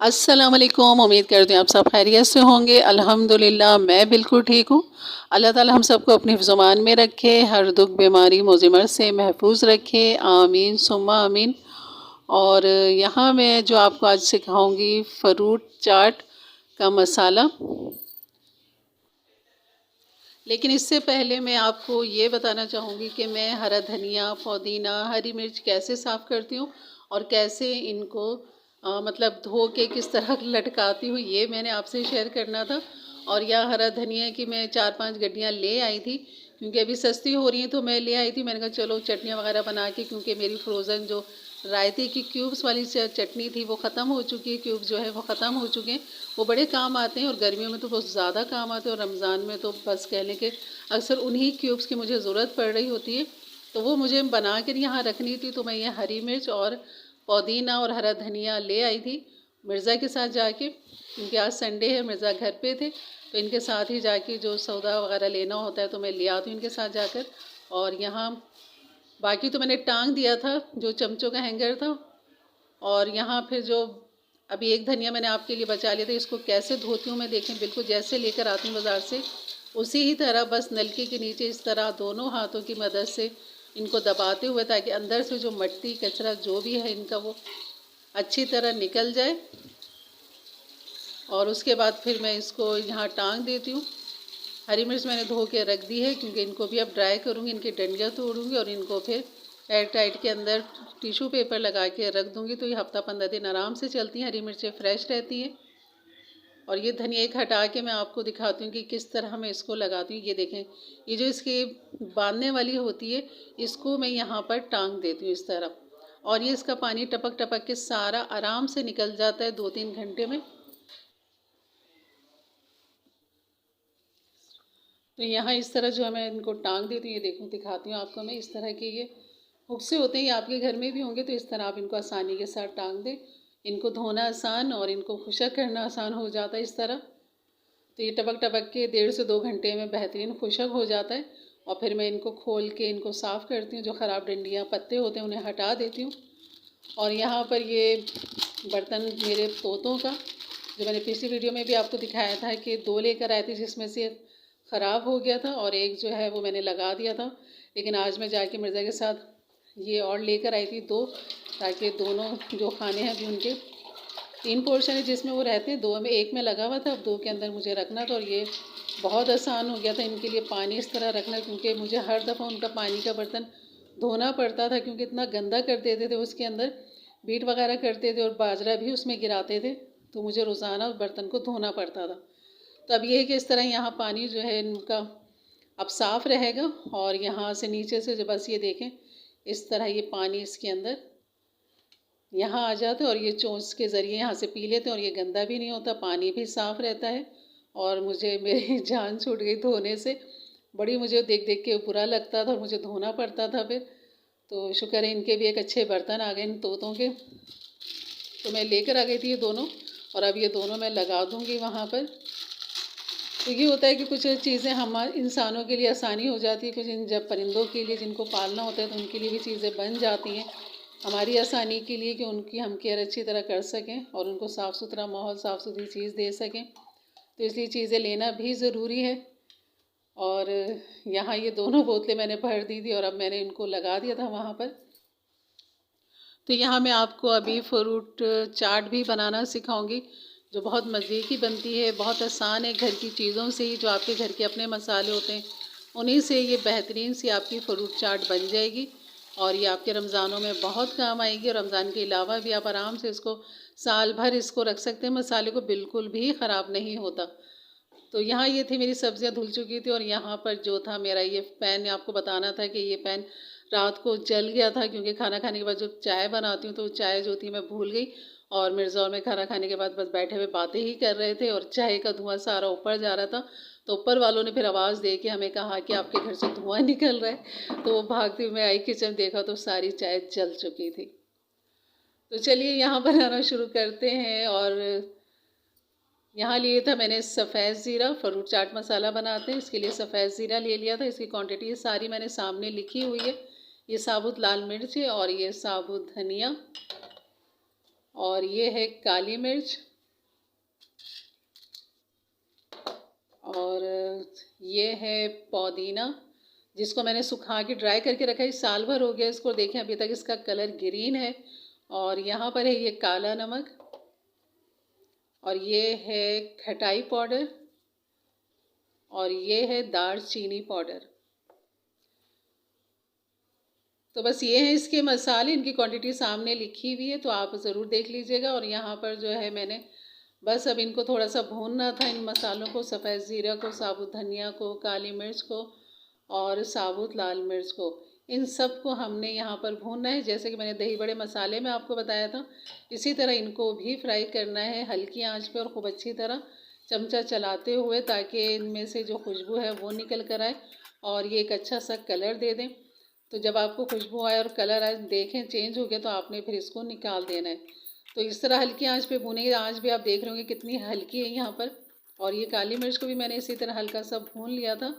अस्सलाम वालेकुम। उम्मीद करती हूँ आप सब खैरियत से होंगे। अल्हम्दुलिल्लाह मैं बिल्कुल ठीक हूँ। अल्लाह ताला हम सबको अपने हिफ्ज़-ओ-मान में रखे, हर दुख बीमारी मुज़िमत से महफूज रखे, आमीन सुम्मा आमीन। और यहाँ मैं जो आपको आज सिखाऊंगी फ्रूट चाट का मसाला। लेकिन इससे पहले मैं आपको ये बताना चाहूँगी कि मैं हरा धनिया, पुदीना, हरी मिर्च कैसे साफ़ करती हूँ और कैसे इनको मतलब धो के किस तरह लटकाती हूँ, ये मैंने आपसे शेयर करना था। और यह हरा धनिया की मैं 4-5 गड्डियाँ ले आई थी, क्योंकि अभी सस्ती हो रही हैं तो मैं ले आई थी। मैंने कहा चलो चटनियाँ वगैरह बना के, क्योंकि मेरी फ्रोज़न जो रायते की क्यूब्स वाली चटनी थी वो ख़त्म हो चुकी है, क्यूब्स जो है वो ख़त्म हो चुके हैं। वो बड़े काम आते हैं और गर्मियों में तो बहुत ज़्यादा काम आते हैं, और रमज़ान में तो बस कह लें कि अक्सर उन्हीं क्यूब्स की मुझे ज़रूरत पड़ रही होती है। तो वो मुझे बना कर यहाँ रखनी थी, तो मैं ये हरी मिर्च और पुदीना और हरा धनिया ले आई थी मिर्ज़ा के साथ जाके, क्योंकि आज संडे है, मिर्ज़ा घर पे थे। तो इनके साथ ही जाके जो सौदा वगैरह लेना होता है तो मैं ले आती हूँ इनके साथ जाकर। और यहाँ बाकी तो मैंने टांग दिया था, जो चमचों का हैंगर था। और यहाँ फिर जो अभी एक धनिया मैंने आपके लिए बचा लिया था, इसको कैसे धोती हूँ मैं, देखें बिल्कुल जैसे लेकर आती हूँ बाज़ार से उसी ही तरह, बस नलके के नीचे इस तरह दोनों हाथों की मदद से इनको दबाते हुए, ताकि अंदर से जो मट्टी कचरा जो भी है इनका वो अच्छी तरह निकल जाए। और उसके बाद फिर मैं इसको यहाँ टांग देती हूँ। हरी मिर्च मैंने धो के रख दी है, क्योंकि इनको भी अब ड्राई करूँगी, इनकी डंडियाँ तोड़ूँगी और इनको फिर एयर टाइट के अंदर टिशू पेपर लगा के रख दूँगी। तो ये हफ़्ता 15 दिन आराम से चलती हैं, हरी मिर्चें फ्रेश रहती हैं। और ये धनिया एक हटा के मैं आपको दिखाती हूँ कि किस तरह मैं इसको लगाती हूँ। ये देखें, ये जो इसकी बांधने वाली होती है, इसको मैं यहाँ पर टांग देती हूँ इस तरह। और ये इसका पानी टपक टपक के सारा आराम से निकल जाता है 2-3 घंटे में। तो यहाँ इस तरह जो है मैं इनको टांग देती हूँ। ये देखूँ, दिखाती हूँ आपको मैं, इस तरह के ये हुक से होते हैं, ये आपके घर में भी होंगे, तो इस तरह आप इनको आसानी के साथ टांग दें। इनको धोना आसान और इनको खुशक करना आसान हो जाता है इस तरह। तो ये टपक टपक के 1.5 से 2 घंटे में बेहतरीन खुशक हो जाता है। और फिर मैं इनको खोल के इनको साफ़ करती हूँ, जो ख़राब डंडियाँ पत्ते होते हैं उन्हें हटा देती हूँ। और यहाँ पर ये बर्तन मेरे तोतों का, जो मैंने पिछली वीडियो में भी आपको दिखाया था कि 2 लेकर आए थे, जिसमें से ख़राब हो गया था और एक जो है वो मैंने लगा दिया था। लेकिन आज मैं जाके मिर्ज़ा के साथ ये और लेकर आई थी 2, ताकि दोनों जो खाने हैं अभी उनके 3 पोर्शन है जिसमें वो रहते हैं, 2 में, 1 में लगा हुआ था, अब 2 के अंदर मुझे रखना था। और ये बहुत आसान हो गया था इनके लिए पानी इस तरह रखना, क्योंकि मुझे हर दफ़ा उनका पानी का बर्तन धोना पड़ता था, क्योंकि इतना गंदा कर देते थे उसके अंदर, बीट वगैरह करते थे और बाजरा भी उसमें गिराते थे, तो मुझे रोज़ाना उस बर्तन को धोना पड़ता था। तो अब ये है कि इस तरह यहाँ पानी जो है इनका अब साफ़ रहेगा। और यहाँ से नीचे से जो बस ये देखें, इस तरह ये पानी इसके अंदर यहाँ आ जाता है, और ये चोंच के ज़रिए यहाँ से पी लेते हैं, और ये गंदा भी नहीं होता, पानी भी साफ़ रहता है। और मुझे मेरी जान छूट गई धोने से, बड़ी मुझे देख देख के बुरा लगता था और मुझे धोना पड़ता था फिर। तो शुक्र है इनके भी एक अच्छे बर्तन आ गए इन तोतों के। तो मैं लेकर आ गई थी ये दोनों, और अब ये दोनों मैं लगा दूँगी वहाँ पर। तो ये होता है कि कुछ चीज़ें हमारे इंसानों के लिए आसानी हो जाती है, कुछ इन जब परिंदों के लिए जिनको पालना होता है तो उनके लिए भी चीज़ें बन जाती हैं हमारी आसानी के लिए, कि उनकी हम केयर अच्छी तरह कर सकें और उनको साफ़ सुथरा माहौल, साफ़ सुथरी चीज़ दे सकें। तो इसलिए चीज़ें लेना भी ज़रूरी है। और यहाँ ये दोनों बोतलें मैंने भर दी थी और अब मैंने इनको लगा दिया था वहाँ पर। तो यहाँ मैं आपको अभी फ्रूट चाट भी बनाना सिखाऊंगी, जो बहुत मज़े की बनती है, बहुत आसान है, घर की चीज़ों से ही, जो आपके घर के अपने मसाले होते हैं उन्हीं से ये बेहतरीन सी आपकी फ्रूट चाट बन जाएगी। और ये आपके रमज़ानों में बहुत काम आएगी, और रमज़ान के अलावा भी आप आराम से इसको साल भर इसको रख सकते हैं, मसाले को बिल्कुल भी ख़राब नहीं होता। तो यहाँ ये थी, मेरी सब्जियाँ धुल चुकी थी, और यहाँ पर जो था मेरा ये पैन, आपको बताना था कि ये पैन रात को जल गया था, क्योंकि खाना खाने के बाद जो चाय बनाती हूँ तो चाय जो थी मैं भूल गई। और मिर्ज़ा और मैं खाना खाने के बाद बस बैठे हुए बातें ही कर रहे थे, और चाय का धुआं सारा ऊपर जा रहा था। तो ऊपर वालों ने फिर आवाज़ दे के हमें कहा कि आपके घर से धुआं निकल रहा है। तो वो भागती हुई मैं आई किचन, देखा तो सारी चाय जल चुकी थी। तो चलिए यहाँ बनाना शुरू करते हैं। और यहाँ लिए था मैंने सफ़ेद ज़ीरा, फ्रूट चाट मसाला बनाते हैं इसके लिए सफ़ेद ज़ीरा ले लिया था। इसकी क्वांटिटी ये सारी मैंने सामने लिखी हुई है। ये साबुत लाल मिर्च है, और ये साबुत धनिया, और ये है काली मिर्च, और ये है पुदीना, जिसको मैंने सुखा के ड्राई करके रखा है, साल भर हो गया इसको। देखें अभी तक इसका कलर ग्रीन है। और यहाँ पर है ये काला नमक, और ये है खटाई पाउडर, और ये है दालचीनी पाउडर। तो बस ये है इसके मसाले, इनकी क्वांटिटी सामने लिखी हुई है, तो आप ज़रूर देख लीजिएगा। और यहाँ पर जो है मैंने बस अब इनको थोड़ा सा भूनना था, इन मसालों को, सफ़ेद ज़ीरा को, साबुत धनिया को, काली मिर्च को और साबुत लाल मिर्च को, इन सब को हमने यहाँ पर भूनना है। जैसे कि मैंने दही बड़े मसाले में आपको बताया था, इसी तरह इनको भी फ्राई करना है हल्की आंच पे, और खूब अच्छी तरह चमचा चलाते हुए, ताकि इनमें से जो खुशबू है वो निकल कर आए और ये एक अच्छा सा कलर दे दें। तो जब आपको खुशबू आए और कलर आए, देखें चेंज हो गया, तो आपने फिर इसको निकाल देना है। तो इस तरह हल्की आंच पे भूनेंगे। आंच भी आप देख रहे होंगे कितनी हल्की है यहाँ पर। और ये काली मिर्च को भी मैंने इसी तरह हल्का सा भून लिया था,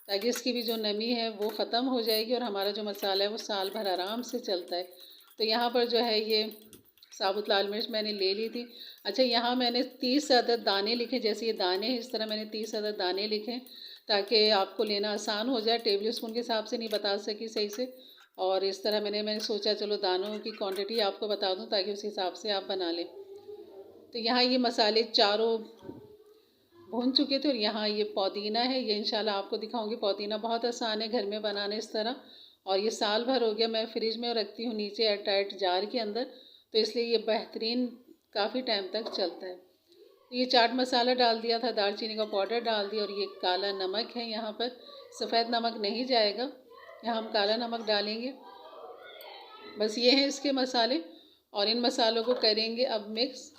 ताकि इसकी भी जो नमी है वो ख़त्म हो जाएगी और हमारा जो मसाला है वो साल भर आराम से चलता है। तो यहाँ पर जो है ये साबुत लाल मिर्च मैंने ले ली थी। अच्छा, यहाँ मैंने 30 अदद दाने लिखे, जैसे ये दाने हैं इस तरह मैंने 30 अदद दाने लिखे, ताकि आपको लेना आसान हो जाए। टेबल स्पून के हिसाब से नहीं बता सकी सही से, और इस तरह मैंने सोचा चलो दानों की क्वांटिटी आपको बता दूं, ताकि उस हिसाब से आप बना लें। तो यहाँ ये मसाले चारों भून चुके थे, और यहाँ ये पुदीना है, ये इंशाल्लाह आपको दिखाऊंगी। पुदीना बहुत आसान है घर में बनाना इस तरह, और ये साल भर हो गया, मैं फ्रिज में रखती हूँ नीचे एयरटाइट जार के अंदर, तो इसलिए ये बेहतरीन काफ़ी टाइम तक चलता है। ये चाट मसाला डाल दिया था, दालचीनी का पाउडर डाल दिया, और ये काला नमक है। यहाँ पर सफ़ेद नमक नहीं जाएगा, यहाँ हम काला नमक डालेंगे। बस ये हैं इसके मसाले, और इन मसालों को करेंगे अब मिक्स।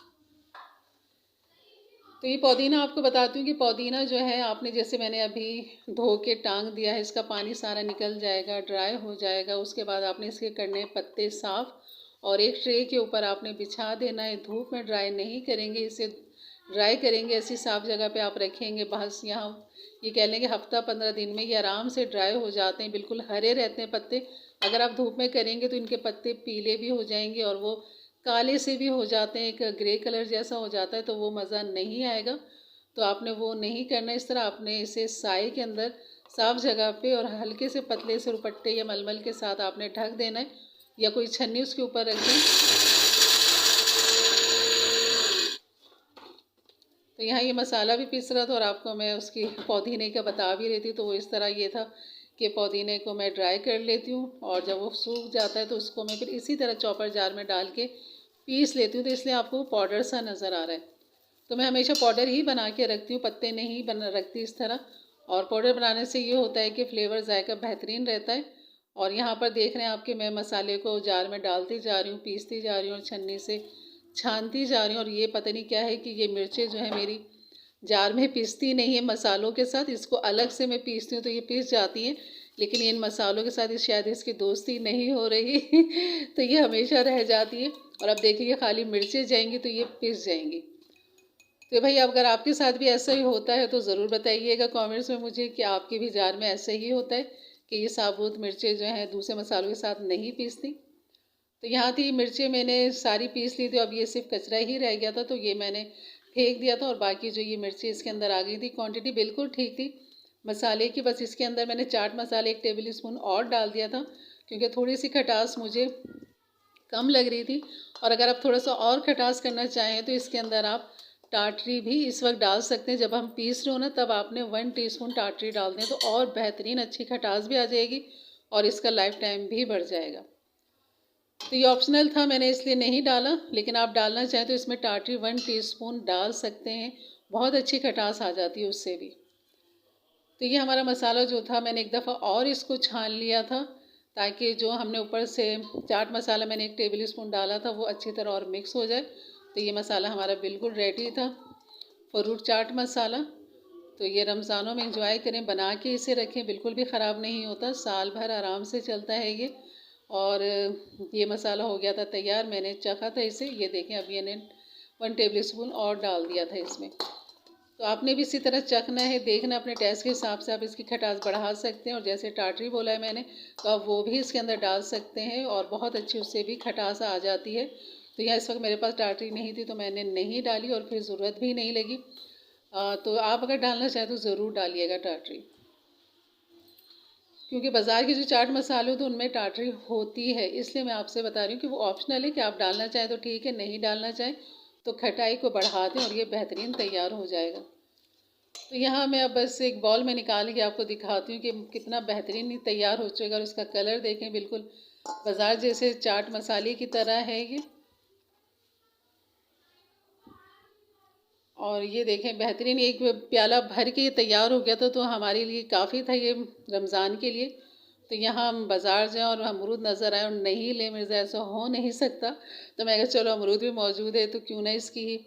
तो ये पुदीना आपको बताती हूँ कि पुदीना जो है आपने, जैसे मैंने अभी धो के टांग दिया है, इसका पानी सारा निकल जाएगा, ड्राई हो जाएगा। उसके बाद आपने इसके करने पत्ते साफ़, और एक ट्रे के ऊपर आपने बिछा देना है। धूप में ड्राई नहीं करेंगे, इसे ड्राई करेंगे ऐसी साफ़ जगह पे आप रखेंगे। बस यहाँ ये कह लेंगे हफ्ता 15 दिन में ये आराम से ड्राई हो जाते हैं, बिल्कुल हरे रहते हैं पत्ते। अगर आप धूप में करेंगे तो इनके पत्ते पीले भी हो जाएंगे, और वो काले से भी हो जाते हैं, एक ग्रे कलर जैसा हो जाता है, तो वो मज़ा नहीं आएगा। तो आपने वो नहीं करना। इस तरह आपने इसे साए के अंदर साफ़ जगह पे और हल्के से पतले से रुपट्टे या मलमल के साथ आपने ढक देना है, या कोई छन्नी उसके ऊपर रख दें। तो यहाँ ये मसाला भी पीस रहा था, और आपको मैं उसकी पुदीने का बता भी रही थी। तो वो इस तरह ये था कि पुदीने को मैं ड्राई कर लेती हूँ, और जब वो सूख जाता है तो उसको मैं फिर इसी तरह चॉपर जार में डाल के पीस लेती हूँ। तो इसलिए आपको पाउडर सा नज़र आ रहा है। तो मैं हमेशा पाउडर ही बना के रखती हूँ, पत्ते नहीं बना रखती इस तरह। और पाउडर बनाने से ये होता है कि फ्लेवर जायका बेहतरीन रहता है। और यहाँ पर देख रहे हैं आपके, मैं मसाले को जार में डालती जा रही हूँ, पीसती जा रही हूँ, और छन्नी से छानती जा रही हूँ। और ये पता नहीं क्या है कि ये मिर्चें जो है मेरी जार में पीसती नहीं है मसालों के साथ, इसको अलग से मैं पीसती हूँ तो ये पीस जाती है, लेकिन इन मसालों के साथ शायद इसकी दोस्ती नहीं हो रही तो ये हमेशा रह जाती है। और अब देखिए खाली मिर्चें जाएंगी तो ये पिस जाएंगी। तो भाई अगर आपके साथ भी ऐसा ही होता है तो ज़रूर बताइएगा कमेंट्स में मुझे कि आपके भी जार में ऐसा ही होता है कि ये साबुत मिर्चें जो हैं दूसरे मसालों के साथ नहीं पीसती। तो यहाँ थी मिर्चें मैंने सारी पीस ली थी, अब ये सिर्फ कचरा ही रह गया था, तो ये मैंने फेंक दिया था। और बाकी जो ये मिर्ची इसके अंदर आ गई थी, क्वांटिटी बिल्कुल ठीक थी मसाले की। बस इसके अंदर मैंने चाट मसाले 1 टेबल स्पून और डाल दिया था, क्योंकि थोड़ी सी खटास मुझे कम लग रही थी। और अगर आप थोड़ा सा और खटास करना चाहें तो इसके अंदर आप टाटरी भी इस वक्त डाल सकते हैं। जब हम पीस रहे हो ना, तब आपने 1 टीस्पून टाटरी डाल दें, तो और बेहतरीन अच्छी खटास भी आ जाएगी और इसका लाइफ टाइम भी बढ़ जाएगा। तो ये ऑप्शनल था, मैंने इसलिए नहीं डाला, लेकिन आप डालना चाहें तो इसमें टाटरी 1 टीस्पून डाल सकते हैं, बहुत अच्छी खटास आ जाती है उससे भी। तो ये हमारा मसाला जो था, मैंने एक दफ़ा और इसको छान लिया था, ताकि जो हमने ऊपर से चाट मसाला मैंने 1 टेबल स्पून डाला था वो अच्छी तरह और मिक्स हो जाए। तो ये मसाला हमारा बिल्कुल रेडी था, फ्रूट चाट मसाला। तो ये रमज़ानों में इंजॉय करें, बना के इसे रखें, बिल्कुल भी ख़राब नहीं होता, साल भर आराम से चलता है ये। और ये मसाला हो गया था तैयार, मैंने चखा था इसे, ये देखें अब ये 1 टेबल स्पून और डाल दिया था इसमें। तो आपने भी इसी तरह चखना है, देखना अपने टेस्ट के हिसाब से आप इसकी खटास बढ़ा सकते हैं। और जैसे टाटरी बोला है मैंने, तो आप वो भी इसके अंदर डाल सकते हैं और बहुत अच्छी उससे भी खटास आ जाती है। तो यहाँ इस वक्त मेरे पास टाटरी नहीं थी तो मैंने नहीं डाली, और फिर ज़रूरत भी नहीं लगी। तो आप अगर डालना चाहें तो ज़रूर डालिएगा टाटरी, क्योंकि बाज़ार के जो चाट मसाले होते हैं उनमें टाटरी होती है। इसलिए मैं आपसे बता रही हूँ कि वो ऑप्शनल है, कि आप डालना चाहें तो ठीक है, नहीं डालना चाहें तो खटाई को बढ़ा दें और ये बेहतरीन तैयार हो जाएगा। तो यहाँ मैं अब बस एक बॉल में निकाल के आपको दिखाती हूँ कि कितना बेहतरीन तैयार हो चुका है। और उसका कलर देखें, बिल्कुल बाज़ार जैसे चाट मसाले की तरह है ये। और ये देखें बेहतरीन, एक प्याला भर के ये तैयार हो गया था, तो हमारे लिए काफ़ी था ये रमज़ान के लिए। तो यहाँ हम बाज़ार जाएँ और अमरूद नज़र आए और नहीं ले, मेरे से ऐसा हो नहीं सकता। तो मैं कहा चलो अमरूद भी मौजूद है तो क्यों ना इसकी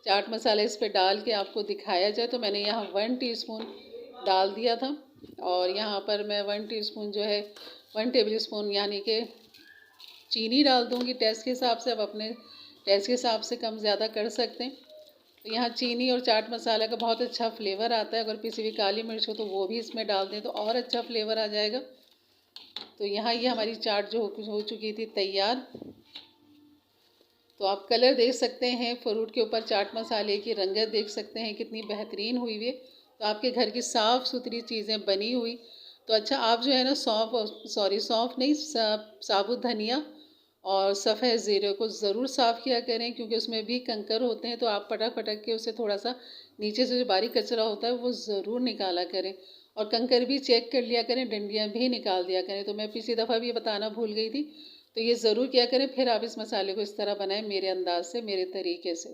चाट मसाला इस पर डाल के आपको दिखाया जाए। तो मैंने यहाँ 1 टीस्पून डाल दिया था, और यहाँ पर मैं 1 टीस्पून जो है 1 टेबल स्पून यानी कि चीनी डाल दूँगी टेस्ट के हिसाब से। अब अपने टेस्ट के हिसाब से कम ज़्यादा कर सकते हैं। तो यहाँ चीनी और चाट मसाला का बहुत अच्छा फ्लेवर आता है। अगर पिसी हुई काली मिर्च हो तो वो भी इसमें डाल दें तो और अच्छा फ्लेवर आ जाएगा। तो यहाँ ये हमारी चाट जो हो चुकी थी तैयार। तो आप कलर देख सकते हैं, फ्रूट के ऊपर चाट मसाले की रंगत देख सकते हैं कितनी बेहतरीन हुई हुई है। तो आपके घर की साफ़ सुथरी चीज़ें बनी हुई। तो अच्छा, आप जो है ना सौंफ नहीं, साबुत धनिया और सफ़ेद ज़ीरे को ज़रूर साफ़ किया करें, क्योंकि उसमें भी कंकर होते हैं। तो आप पटक पटक के उसे थोड़ा सा नीचे से जो बारीक कचरा होता है वो ज़रूर निकाला करें। और कंकर भी चेक कर लिया करें, डंडियाँ भी निकाल दिया करें। तो मैं पिछली दफ़ा भी ये बताना भूल गई थी, तो ये ज़रूर किया करें। फिर आप इस मसाले को इस तरह बनाएं, मेरे अंदाज से, मेरे तरीके से।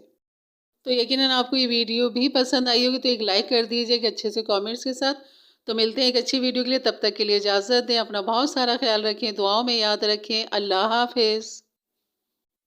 तो यकीनन आपको ये वीडियो भी पसंद आई होगी, तो एक लाइक कर दीजिएगा अच्छे से कमेंट्स के साथ। तो मिलते हैं एक अच्छी वीडियो के लिए, तब तक के लिए इजाज़त दें। अपना बहुत सारा ख्याल रखें, दुआओं में याद रखें। अल्लाह हाफ़िज़।